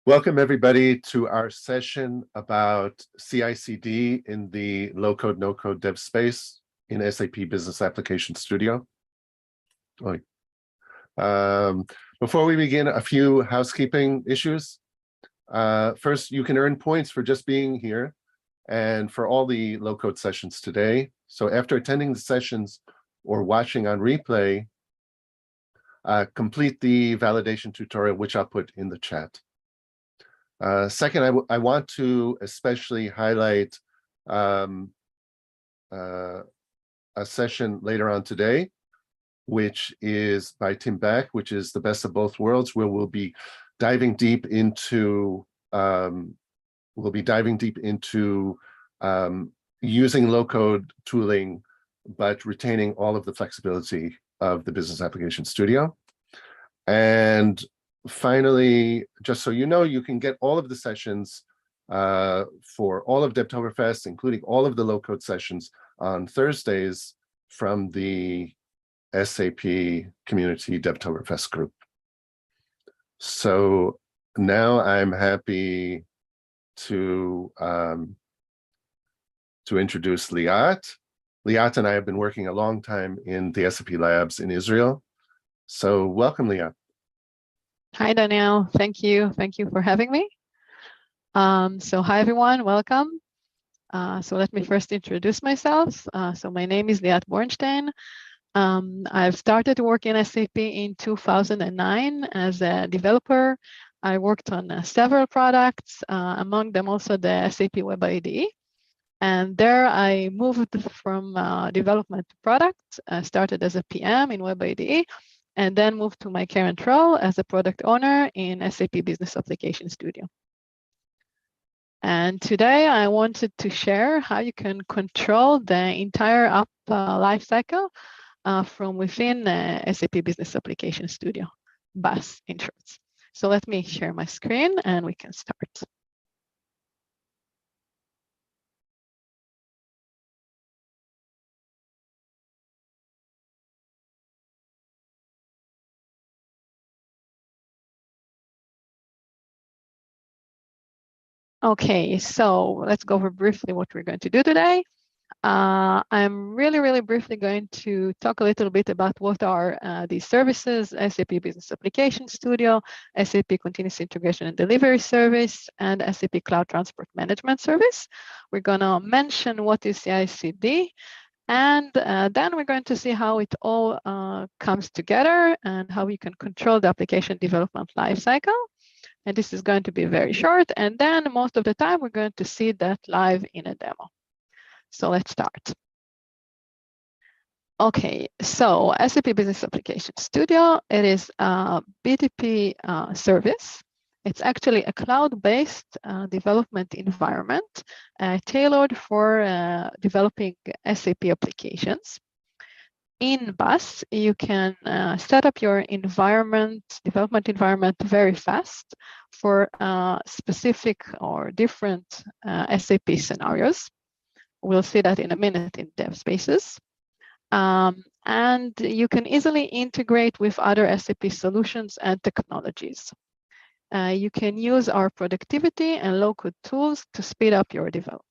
Welcome everybody to our session about CICD in the low-code, no-code dev space in SAP Business Application Studio. Before we begin, a few housekeeping issues. First, you can earn points for just being here and for all the low-code sessions today. So after attending the sessions or watching on replay, complete the validation tutorial, which I'll put in the chat. Second, I want to especially highlight a session later on today, which is by Tim Beck, which is the best of both worlds, where we'll be diving deep into using low-code tooling, but retaining all of the flexibility of the Business Application Studio. And finally, just so you know, you can get all of the sessions for all of Devtoberfest, including all of the low-code sessions on Thursdays from the SAP Community Devtoberfest group. So now I'm happy to introduce Liat. Liat and I have been working a long time in the SAP labs in Israel. So welcome, Liat. Hi, Daniel. Thank you. Thank you for having me. So hi, everyone. Welcome. So let me first introduce myself. So my name is Liat Bornstein. I've started to work in SAP in 2009 as a developer. I worked on several products, among them also the SAP Web IDE. And there I moved from development to product. I started as a PM in Web IDE, and then moved to my current role as a product owner in SAP Business Application Studio. And today I wanted to share how you can control the entire app lifecycle from within SAP Business Application Studio, BAS in short. So let me share my screen and we can start. Okay, so let's go over briefly what we're going to do today. I'm really briefly going to talk a little bit about what are these services: SAP Business Application Studio, SAP Continuous Integration and Delivery Service, and SAP Cloud Transport Management Service. We're going to mention what is CICD, and then we're going to see how it all comes together and how we can control the application development lifecycle. And this is going to be very short. And then most of the time, we're going to see that live in a demo. So let's start. Okay, so SAP Business Application Studio, it is a BTP service. It's actually a cloud-based development environment tailored for developing SAP applications. In BAS, you can set up your development environment very fast for specific or different SAP scenarios. We'll see that in a minute in Devspaces. And you can easily integrate with other SAP solutions and technologies. You can use our productivity and low-code tools to speed up your development.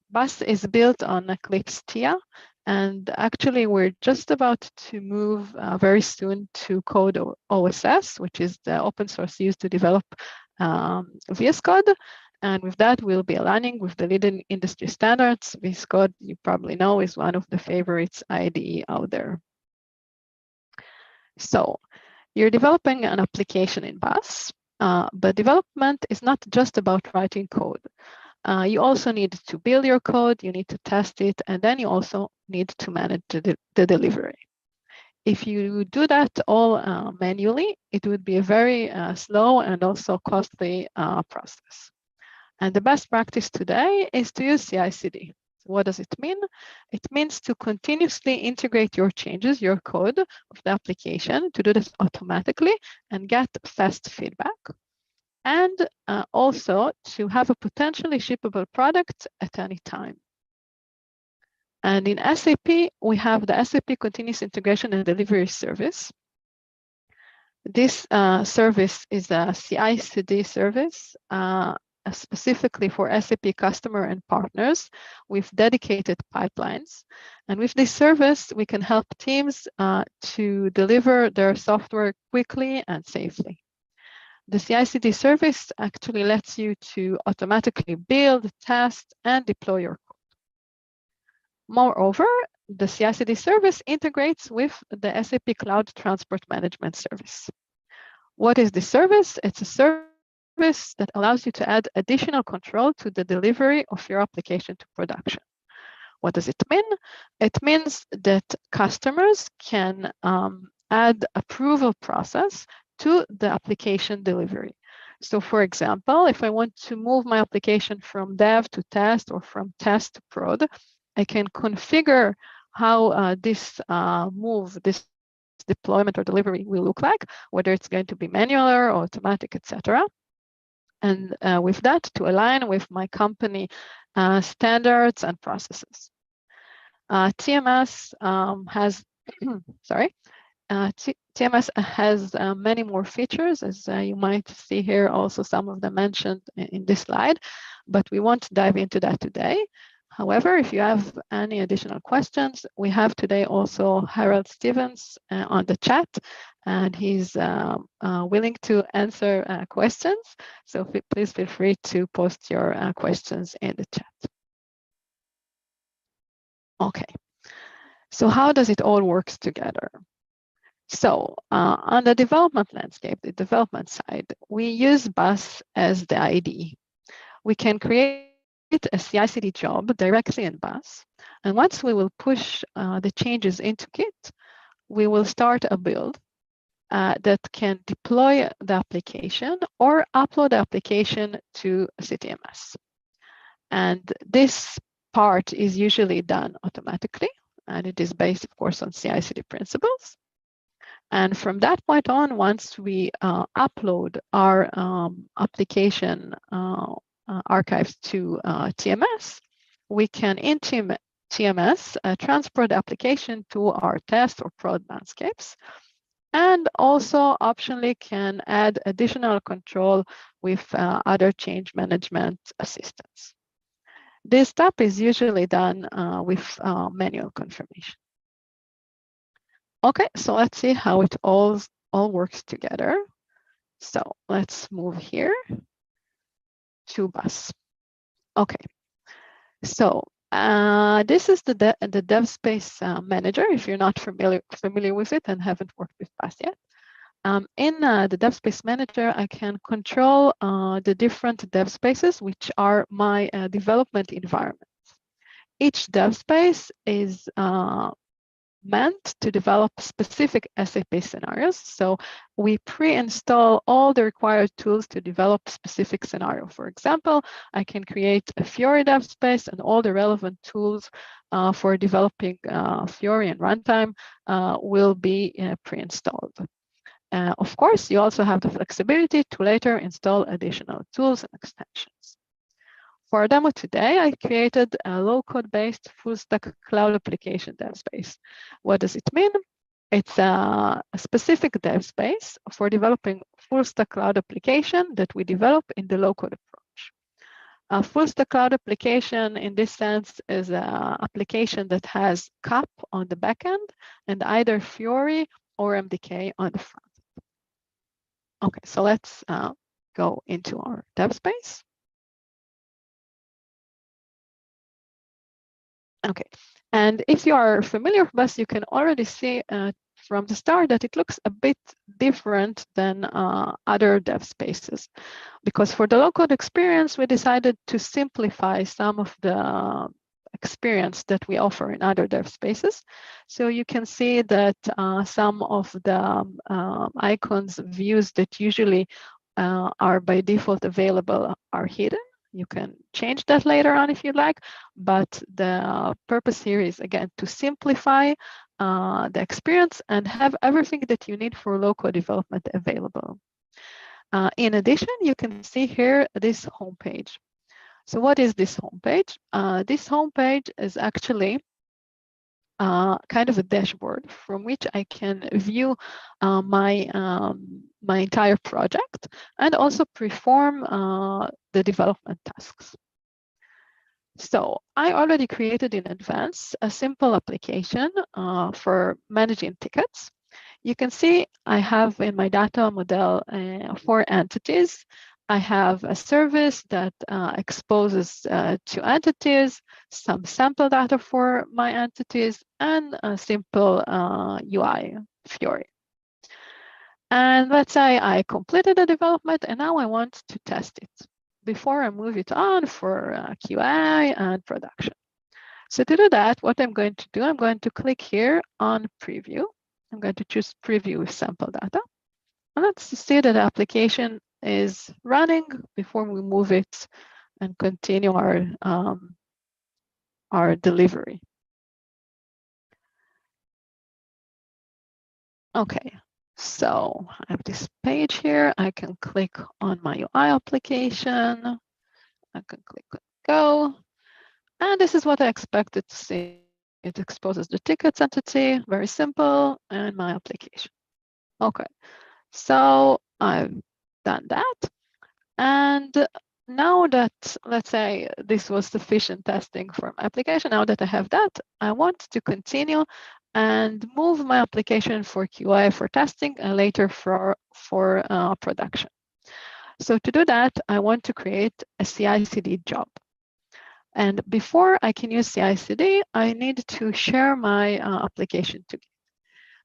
BAS is built on Eclipse TIA. And actually, we're just about to move very soon to Code OSS, which is the open source used to develop VS Code. And with that, we'll be aligning with the leading industry standards. VS Code, you probably know, is one of the favorites IDE out there. So you're developing an application in BAS, but development is not just about writing code. You also need to build your code, you need to test it, and then you also need to manage the delivery. If you do that all manually, it would be a very slow and also costly process. And the best practice today is to use CICD. What does it mean? It means to continuously integrate your changes, your code of the application, to do this automatically and get fast feedback. And also to have a potentially shippable product at any time. And in SAP, we have the SAP Continuous Integration and Delivery Service. This service is a CICD service specifically for SAP customer and partners with dedicated pipelines. And with this service, we can help teams to deliver their software quickly and safely. The CICD service actually lets you to automatically build, test, and deploy your code. Moreover, the CICD service integrates with the SAP Cloud Transport Management service. What is this service? It's a service that allows you to add additional control to the delivery of your application to production. What does it mean? It means that customers can add approval process to the application delivery. So for example, if I want to move my application from dev to test or from test to prod, I can configure how this deployment or delivery will look like, whether it's going to be manual or automatic, etc. And with that, to align with my company standards and processes. TMS has, TMS has many more features, as you might see here, also some of them mentioned in this slide, but we won't dive into that today. However, if you have any additional questions, we have today also Harold Stevens on the chat, and he's willing to answer questions. So please feel free to post your questions in the chat. Okay, so how does it all work together? So on the development landscape, the development side, we use Bus as the IDE. We can create a CICD job directly in Bus. And once we will push the changes into Git, we will start a build that can deploy the application or upload the application to CTMS. And this part is usually done automatically, and it is based, of course, on CICD principles. And from that point on, once we upload our application archives to TMS, we can in TMS transport the application to our test or prod landscapes, and also optionally can add additional control with other change management assistance. This step is usually done with manual confirmation. Okay, so let's see how it all works together. So let's move here to Bus. Okay, so this is the Devspace Manager. If you're not familiar with it and haven't worked with Bus yet, in the Devspace Manager, I can control the different Devspaces, which are my development environments. Each Devspace is meant to develop specific SAP scenarios. So we pre-install all the required tools to develop specific scenario. For example, I can create a Fiori Devspace, and all the relevant tools for developing Fiori and runtime will be pre-installed. Of course, you also have the flexibility to later install additional tools and extensions. For our demo today, I created a low-code-based full-stack cloud application Devspace. What does it mean? It's a specific Devspace for developing full-stack cloud application that we develop in the low-code approach. A full-stack cloud application, in this sense, is an application that has CAP on the backend and either Fiori or MDK on the front. Okay, so let's go into our Devspace. Okay, and if you are familiar with Bus, you can already see from the start that it looks a bit different than other dev spaces. Because for the low-code experience, we decided to simplify some of the experience that we offer in other dev spaces. So you can see that some of the icons, views that usually are by default available are hidden. You can change that later on if you like, but the purpose here is, again, to simplify the experience and have everything that you need for low-code development available. In addition, you can see here this homepage. So what is this homepage? This homepage is actually kind of a dashboard from which I can view my entire project and also perform the development tasks. So I already created in advance a simple application for managing tickets. You can see I have in my data model 4 entities. I have a service that exposes to entities, some sample data for my entities, and a simple UI, Fiori. And let's say I completed the development and now I want to test it before I move it on for QA and production. So to do that, what I'm going to do, I'm going to click here on preview. I'm going to choose preview with sample data. And let's see that the application is running before we move it and continue our delivery. Okay, so I have this page here. I can click on my UI application. I can click on go. And this is what I expected to see. It exposes the tickets entity, very simple, and my application. Okay, so I've done that. And now that, let's say, this was sufficient testing for my application, now that I have that, I want to continue and move my application for QA for testing and later for production. So to do that, I want to create a CICD job. And before I can use CICD, I need to share my application to Git.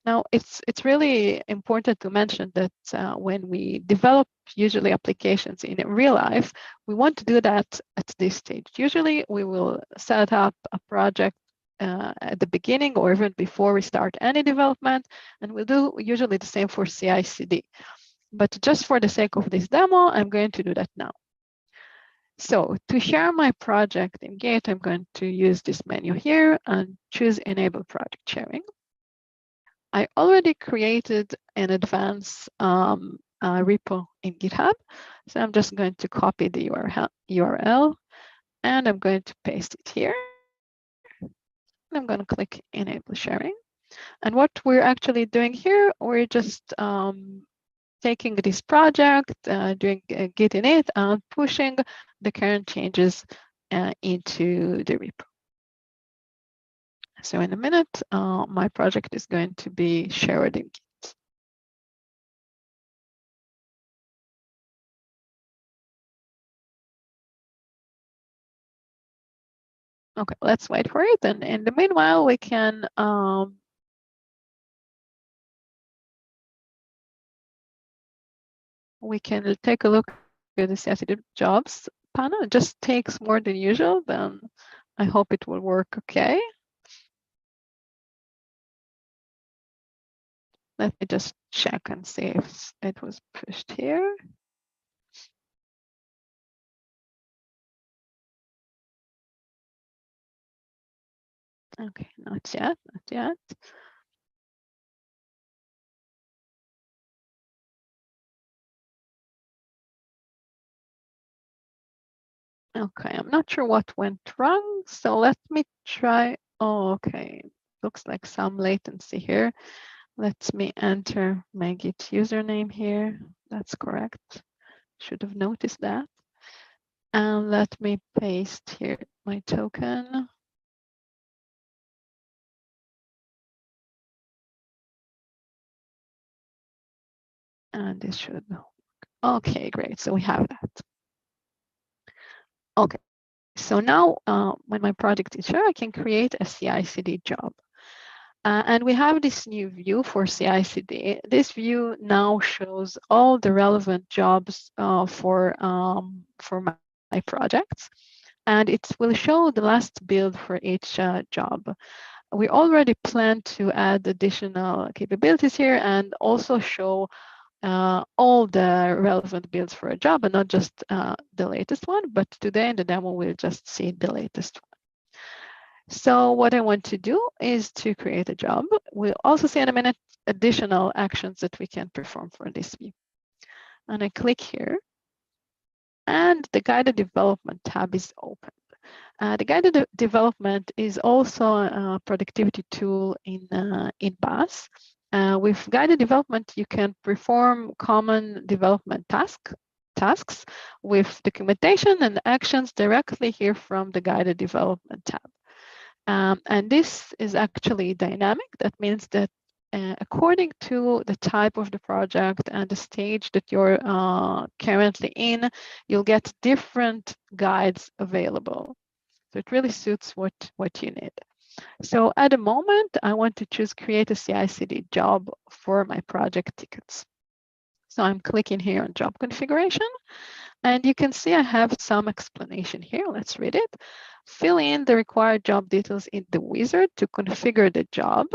Now, it's really important to mention that when we develop usually applications in real life, we want to do that at this stage. Usually, we will set up a project at the beginning or even before we start any development, and we'll do usually the same for CICD. But just for the sake of this demo, I'm going to do that now. So to share my project in Git, I'm going to use this menu here and choose Enable Project Sharing. I already created in advance a repo in GitHub. So I'm just going to copy the URL and I'm going to paste it here. And I'm going to click Enable Sharing. And what we're actually doing here, we're just taking this project, doing Git init, and pushing the current changes into the repo. So in a minute, my project is going to be shared in Git. Okay, let's wait for it. And in the meanwhile, we can take a look at the CICD jobs panel. It just takes more than usual, then I hope it will work okay. Let me just check and see if it was pushed here. Okay, not yet, not yet. Okay, I'm not sure what went wrong, so let me try. Oh, okay, looks like some latency here. Let me enter my Git username here. That's correct. Should have noticed that. And let me paste here my token. And this should work. Okay, great. So we have that. Okay, so now when my project is here, I can create a CICD job. And we have this new view for CICD. This view now shows all the relevant jobs for my projects. And it will show the last build for each job. We already plan to add additional capabilities here and also show all the relevant builds for a job and not just the latest one. But today in the demo, we'll just see the latest one. So what I want to do is to create a job. We'll also see in a minute additional actions that we can perform for this view. And I click here and the guided development tab is opened. The guided development is also a productivity tool in BAS. With guided development, you can perform common development tasks with documentation and actions directly here from the guided development tab. And this is actually dynamic. That means that according to the type of the project and the stage that you're currently in, you'll get different guides available. So it really suits what you need. So at the moment, I want to choose create a CI/CD job for my project tickets. So I'm clicking here on job configuration, and you can see I have some explanation here. Let's read it. Fill in the required job details in the wizard to configure the job.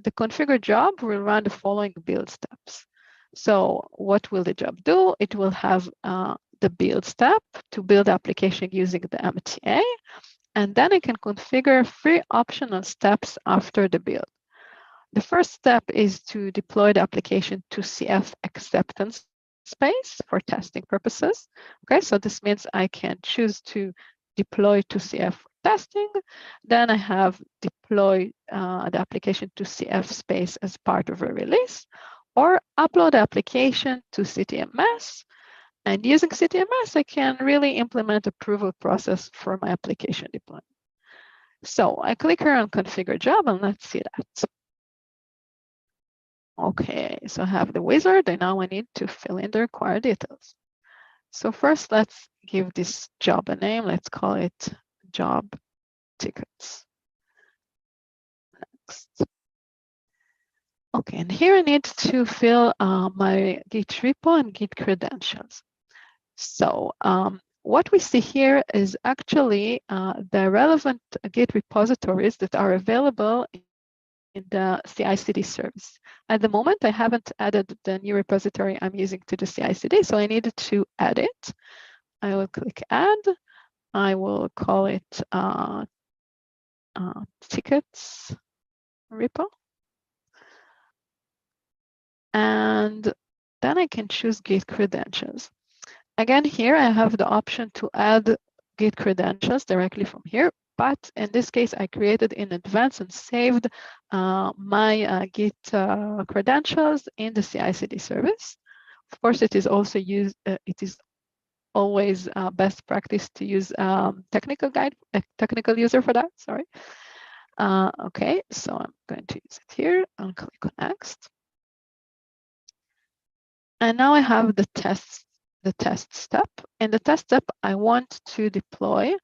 The configure job will run the following build steps. So what will the job do? It will have the build step to build the application using the MTA. And then I can configure 3 optional steps after the build. The first step is to deploy the application to CF acceptance space for testing purposes. Okay, so this means I can choose to deploy to CF for testing. Then I have deploy the application to CF space as part of a release, or upload the application to CTMS. And using CTMS, I can really implement approval process for my application deployment. So I click here on configure job, and let's see that. Okay, so I have the wizard, and now I need to fill in the required details. So first, let's give this job a name. Let's call it job tickets. Next. Okay, and here I need to fill my Git repo and Git credentials. So what we see here is actually the relevant Git repositories that are available in the CICD service. At the moment, I haven't added the new repository I'm using to the CICD, so I needed to add it. I will click add. I will call it tickets repo. And then I can choose Git credentials. Again, here I have the option to add Git credentials directly from here, but in this case, I created in advance and saved my Git credentials in the CICD service. Of course, it is also used. It is always best practice to use technical user for that. Sorry. Okay, so I'm going to use it here. I'll click on next, and now I have the test step. In the test step, I want to deploy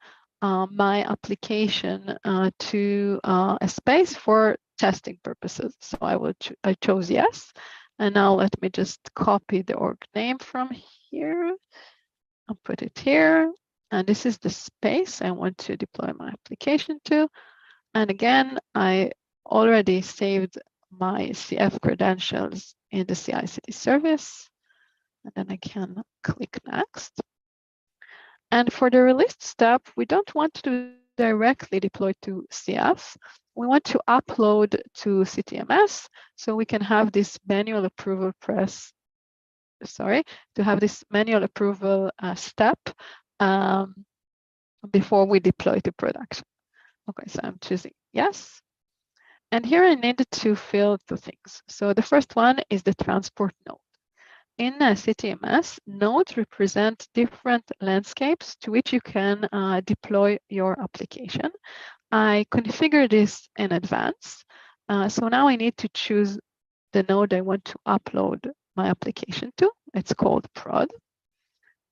my application to a space for testing purposes. So I chose yes. And now let me just copy the org name from here. I'll put it here. And this is the space I want to deploy my application to. And again, I already saved my CF credentials in the CICD service. And then I can click next. And for the release step, we don't want to directly deploy to CF. We want to upload to CTMS so we can have this manual approval step before we deploy to production. Okay, so I'm choosing yes. And here I needed to fill 2 things. So the first one is the transport node. In CTMS, nodes represent different landscapes to which you can deploy your application. I configured this in advance. So now I need to choose the node I want to upload my application to. It's called prod.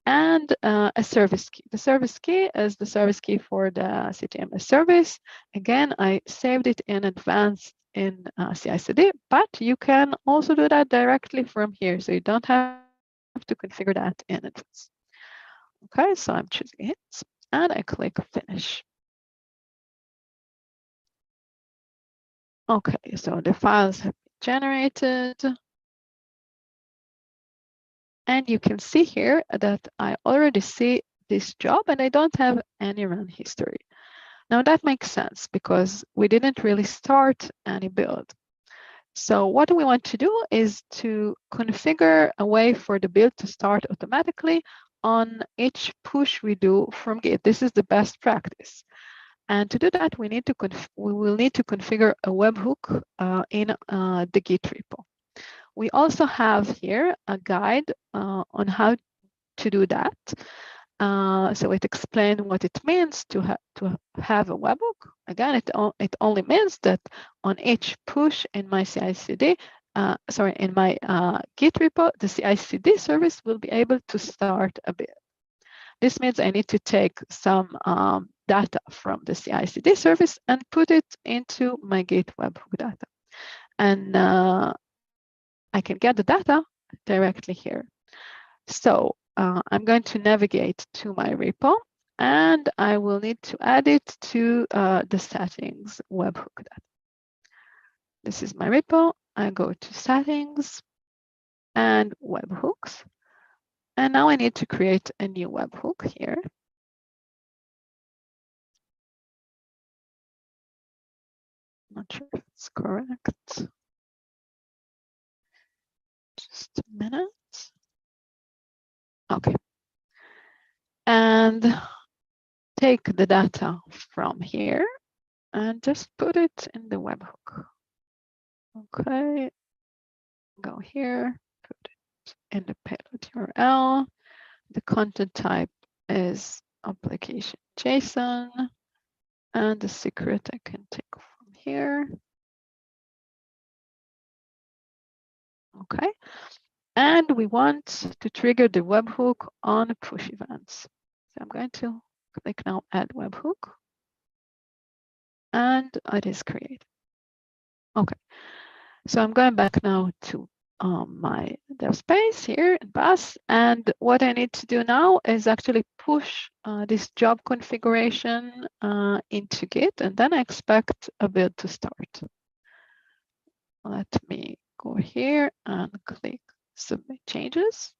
And a service key. The service key is the service key for the CTMS service. Again, I saved it in advance in CICD, but you can also do that directly from here. So you don't have to configure that in advance. Okay, so I'm choosing it and I click finish. Okay, so the files have been generated. And you can see here that I already see this job and I don't have any run history. Now that makes sense because we didn't really start any build. So what we want to do is to configure a way for the build to start automatically on each push we do from Git. This is the best practice. And to do that, we will need to configure a webhook in the Git repo. We also have here a guide on how to do that. So it explains what it means to have a webhook. Again, it only means that on each push in my CICD, in my Git repo, the CICD service will be able to start a build. This means I need to take some data from the CICD service and put it into my Git webhook data. And I can get the data directly here. So I'm going to navigate to my repo, and I will need to add it to the settings webhook data. This is my repo. I go to settings and webhooks. And now I need to create a new webhook here. Not sure if it's correct. Just a minute. Okay. And take the data from here and just put it in the webhook. Okay. Go here, put it in the payload URL. The content type is application JSON, and the secret I can take from here. Okay. And we want to trigger the webhook on push events. So I'm going to click now Add Webhook, and it is created. Okay. So I'm going back now to my Devspace here in Bass, and what I need to do now is actually push this job configuration into Git, and then I expect a build to start. Let me go here and click Submit Changes.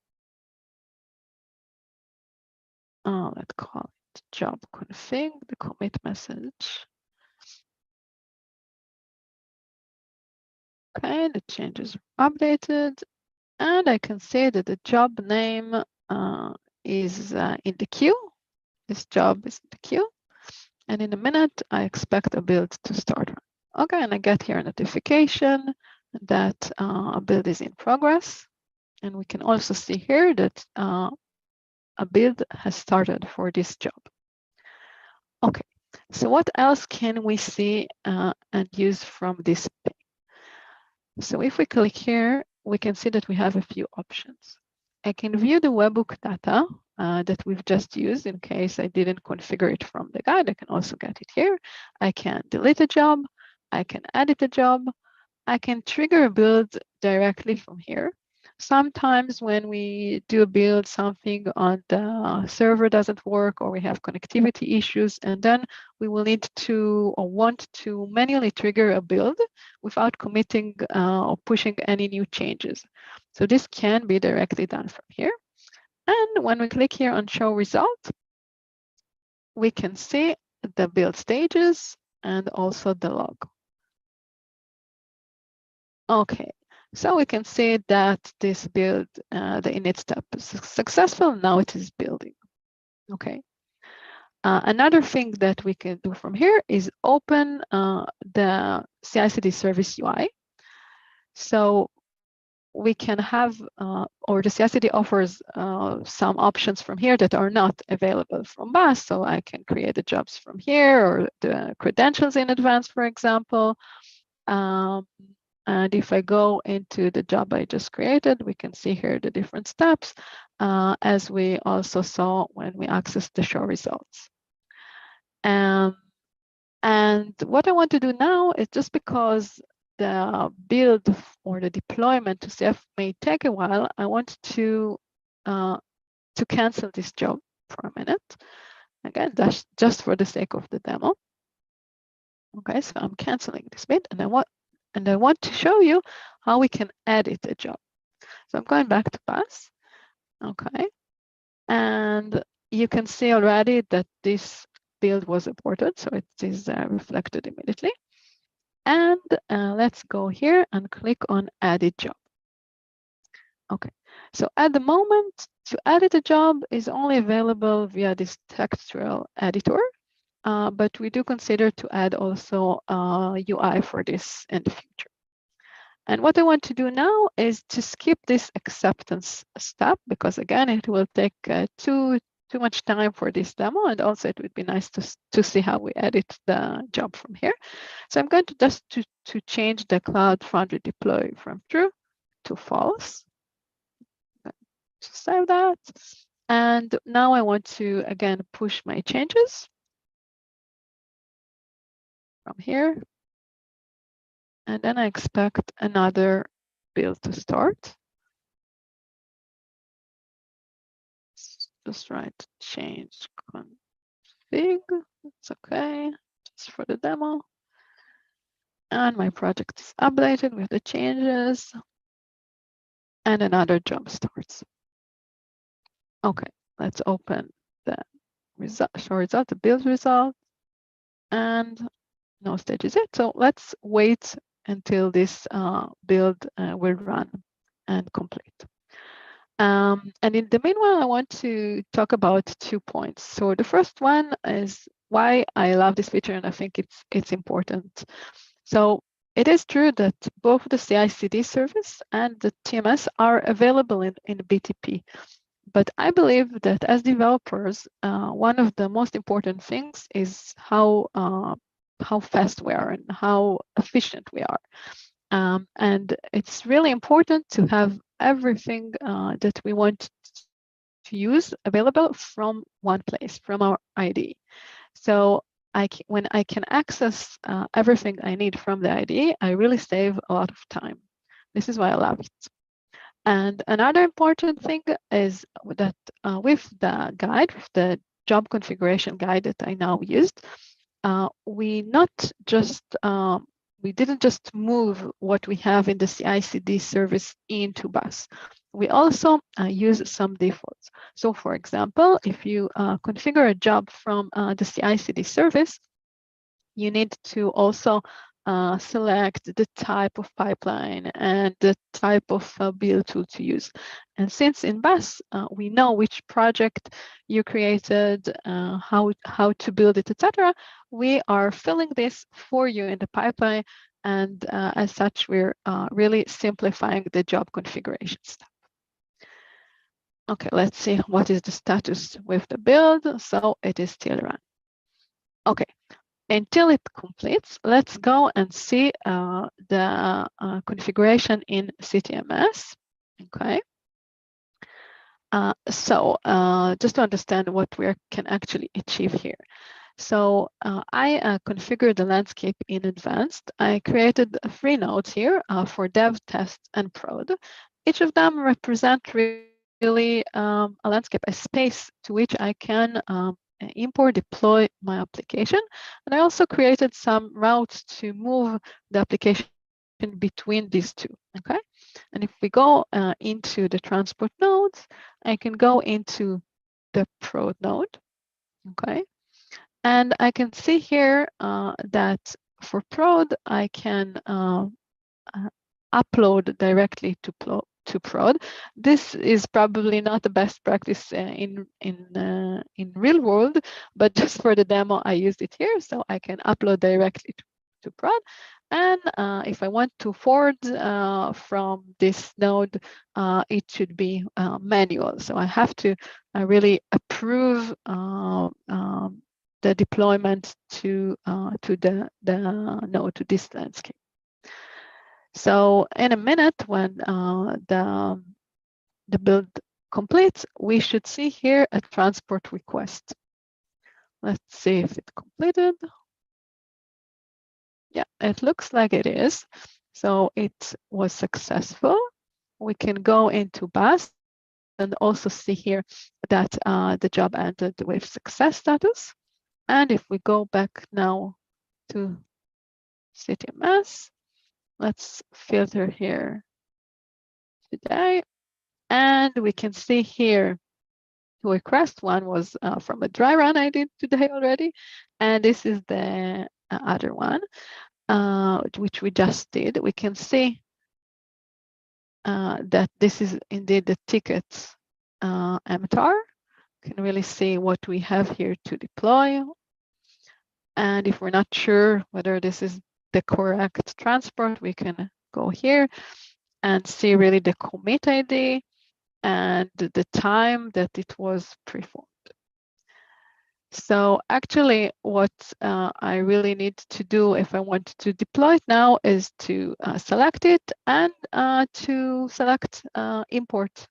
Let's call it job config, the commit message. Okay, the changes are updated, and I can see that the job name is in the queue. This job is in the queue, and in a minute, I expect a build to start. Okay, and I get here a notification that a build is in progress, and we can also see here that a build has started for this job. Okay, so what else can we see and use from this pane? So if we click here, we can see that we have a few options. I can view the webhook data that we've just used in case I didn't configure it from the guide. I can also get it here. I can delete a job. I can edit a job. I can trigger a build directly from here. Sometimes when we do a build, something on the server doesn't work, or we have connectivity issues, and then we will need to or want to manually trigger a build without committing or pushing any new changes. So this can be directly done from here. And when we click here on Show Result, we can see the build stages and also the log. Okay, so we can see that this build, the init step is successful. Now it is building. Okay. Another thing that we can do from here is open the CICD Service UI. So we can have, or the CICD offers some options from here that are not available from Bass. So I can create the jobs from here, or the credentials in advance, for example. And if I go into the job I just created, we can see here the different steps, as we also saw when we accessed the show results. And what I want to do now is, just because the build or the deployment to CF may take a while, I want to cancel this job for a minute. Again, that's just for the sake of the demo. Okay, so I'm canceling this bit, and I want to show you how we can edit a job. So I'm going back to Bass. Okay. And you can see already that this build was aborted, so it is reflected immediately. And let's go here and click on Edit Job. Okay. So at the moment, to edit a job is only available via this textual editor, but we do consider to add also UI for this in the future. And what I want to do now is to skip this acceptance step, because again, it will take too much time for this demo, and also it would be nice to see how we edit the job from here. So I'm going to just to change the Cloud Foundry deploy from true to false. To save that. And now I want to again push my changes from here. And then I expect another build to start. Just write change config. It's okay, just for the demo. And my project is updated with the changes. And another job starts. Okay, let's open the result, the build result. And no stage is it. So let's wait until this build will run and complete. And in the meanwhile, I want to talk about 2 points. So the first one is why I love this feature, and I think it's important. So it is true that both the CICD service and the TMS are available in BTP. But I believe that as developers, one of the most important things is how fast we are and how efficient we are. And it's really important to have everything that we want to use available from one place, from our IDE. So when I can access everything I need from the IDE, I really save a lot of time. This is why I love it. And another important thing is that with the guide, with the job configuration guide that I now used, we didn't just move what we have in the CICD service into bus. We also use some defaults. So for example, if you configure a job from the CICD service, you need to also select the type of pipeline and the type of build tool to use. And since in BAS, we know which project you created, how to build it, etc., we are filling this for you in the pipeline. And as such, we're really simplifying the job configuration step. Okay, let's see what is the status with the build. So it is still running. Okay. Until it completes, let's go and see the configuration in CTMS. Okay. So just to understand what we can actually achieve here. So I configured the landscape in advanced. I created 3 nodes here for dev, test, and prod. Each of them represent really a landscape, a space to which I can import, deploy my application. And I also created some routes to move the application between these 2, okay? And if we go into the transport nodes, I can go into the prod node, okay? And I can see here that for prod, I can upload directly to prod. This is probably not the best practice in real world, but just for the demo, I used it here, so I can upload directly to prod. And if I want to forward from this node, it should be manual. So I have to really approve the deployment to the node, to this landscape. So in a minute, when the build completes, we should see here a transport request. Let's see if it completed. Yeah, it looks like it is. So it was successful. We can go into BAS and also see here that the job ended with success status. And if we go back now to CTMS, let's filter here today. And we can see here the request one was from a dry run I did today already. And this is the other one, which we just did. We can see that this is indeed the tickets MTAR. You can really see what we have here to deploy. And if we're not sure whether this is the correct transport, we can go here and see really the commit ID and the time that it was performed. So actually what I really need to do if I want to deploy it now is to select it and to select import.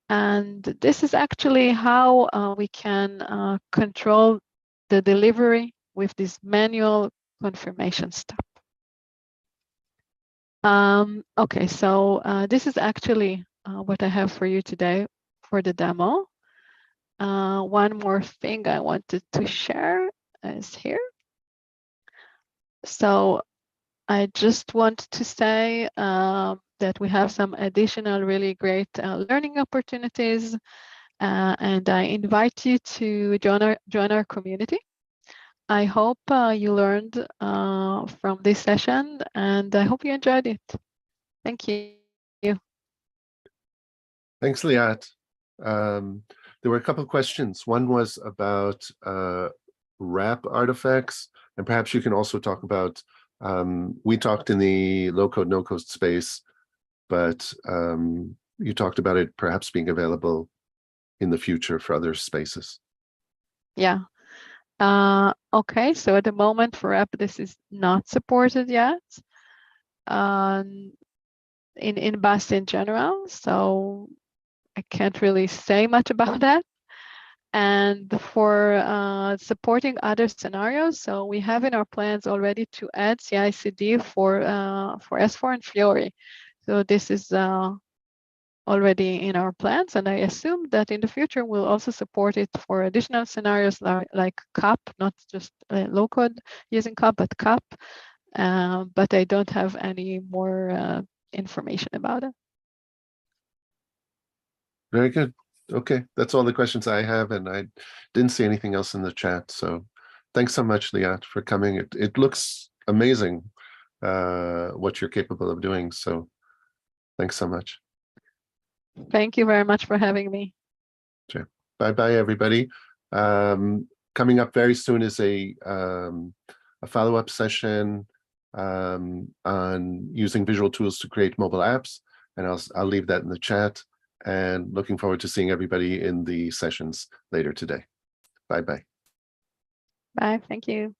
And this is actually how we can control the delivery with this manual confirmation step. Okay, so this is actually what I have for you today for the demo. One more thing I wanted to share is here. So I just want to say that we have some additional really great learning opportunities, and I invite you to join our community. I hope you learned from this session, and I hope you enjoyed it. Thank you. Thanks, Liat. There were a couple of questions. One was about wrap artifacts, and perhaps you can also talk about, we talked in the low-code, no-code space, but you talked about it perhaps being available in the future for other spaces. Yeah. Okay, so at the moment for wrap, this is not supported yet in BAS in general, so I can't really say much about that. And for supporting other scenarios, so we have in our plans already to add CICD for S4 and Fiori. So this is already in our plans, and I assume that in the future we'll also support it for additional scenarios like CAP, not just low code using CAP, but CAP. But I don't have any more information about it. Very good. Okay, that's all the questions I have, and I didn't see anything else in the chat. So thanks so much, Liat, for coming. It looks amazing what you're capable of doing. So thanks so much. Thank you very much for having me. Sure. Bye-bye, everybody. Coming up very soon is a follow-up session on using visual tools to create mobile apps, and I'll leave that in the chat. And looking forward to seeing everybody in the sessions later today. Bye-bye. Bye. Thank you.